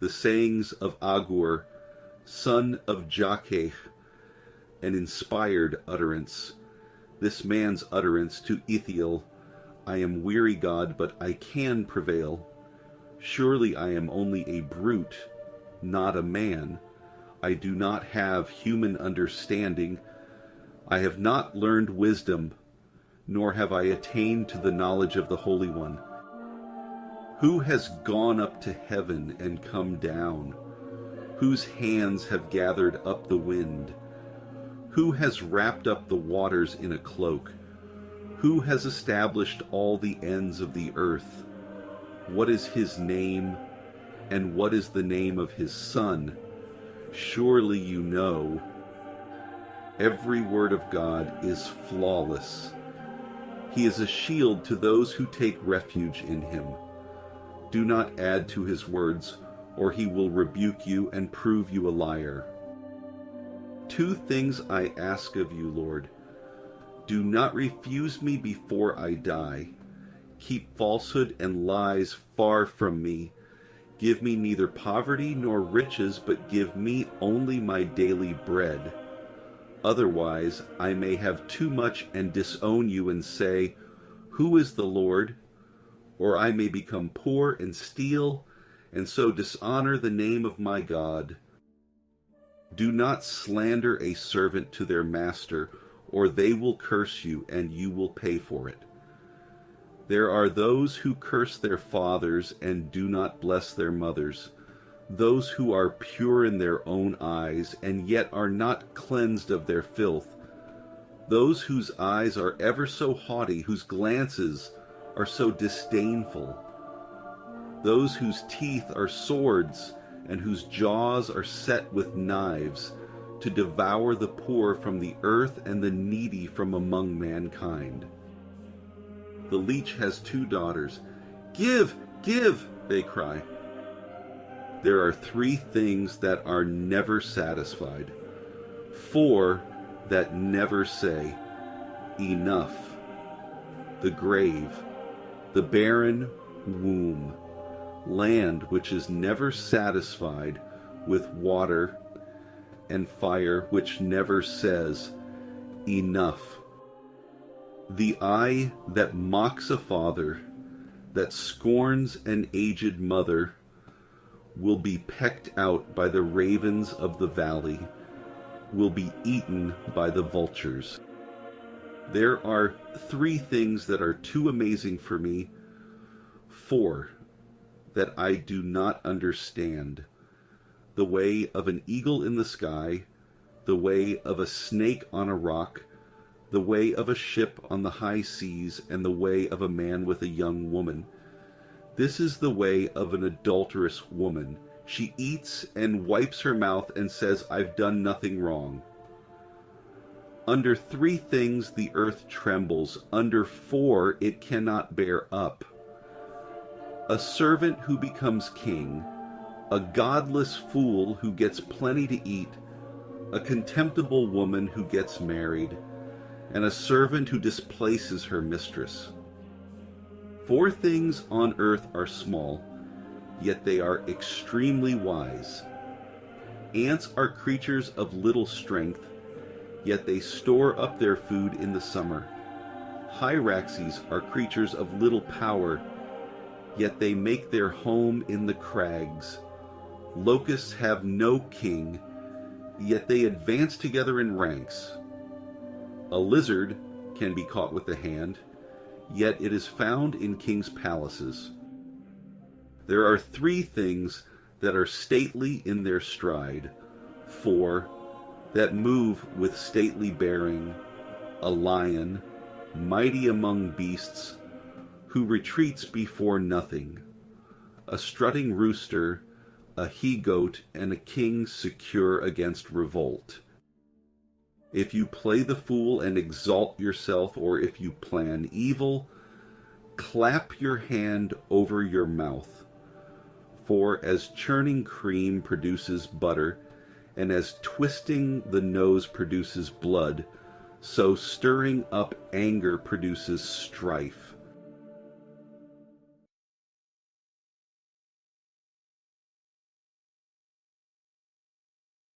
the sayings of Agur, son of Jakeh, an inspired utterance. This man's utterance to Ithiel, I am weary, God, but I can prevail. Surely I am only a brute, not a man. I do not have human understanding. I have not learned wisdom, nor have I attained to the knowledge of the Holy One. Who has gone up to heaven and come down? Whose hands have gathered up the wind? Who has wrapped up the waters in a cloak? Who has established all the ends of the earth? What is his name, and what is the name of his son? Surely you know. Every word of God is flawless. He is a shield to those who take refuge in him. Do not add to his words, or he will rebuke you and prove you a liar. 2 things I ask of you, Lord. Do not refuse me before I die. Keep falsehood and lies far from me. Give me neither poverty nor riches, but give me only my daily bread. Otherwise, I may have too much and disown you and say, who is the Lord? Or I may become poor and steal, and so dishonor the name of my God. Do not slander a servant to their master, or they will curse you, and you will pay for it. There are those who curse their fathers and do not bless their mothers, those who are pure in their own eyes and yet are not cleansed of their filth, those whose eyes are ever so haughty, whose glances are so disdainful, those whose teeth are swords and whose jaws are set with knives, to devour the poor from the earth and the needy from among mankind. The leech has 2 daughters. Give, give, they cry. There are 3 things that are never satisfied, 4 that never say, enough. The grave, the barren womb, land which is never satisfied with water, and fire which never says, enough. The eye that mocks a father, that scorns an aged mother, will be pecked out by the ravens of the valley, will be eaten by the vultures. There are 3 things that are too amazing for me, 4 that I do not understand. The way of an eagle in the sky, the way of a snake on a rock, the way of a ship on the high seas, and the way of a man with a young woman. This is the way of an adulterous woman. She eats and wipes her mouth and says, I've done nothing wrong. Under 3 things the earth trembles, under 4 it cannot bear up. A servant who becomes king, a godless fool who gets plenty to eat, a contemptible woman who gets married, and a servant who displaces her mistress. 4 things on earth are small, yet they are extremely wise. Ants are creatures of little strength, yet they store up their food in the summer. Hyraxes are creatures of little power, yet they make their home in the crags. Locusts have no king, yet they advance together in ranks. A lizard can be caught with the hand, yet it is found in kings' palaces. There are 3 things that are stately in their stride, 4 that move with stately bearing, a lion, mighty among beasts, who retreats before nothing, a strutting rooster, a he-goat, and a king secure against revolt. If you play the fool and exalt yourself, or if you plan evil, clap your hand over your mouth. For as churning cream produces butter, and as twisting the nose produces blood, so stirring up anger produces strife.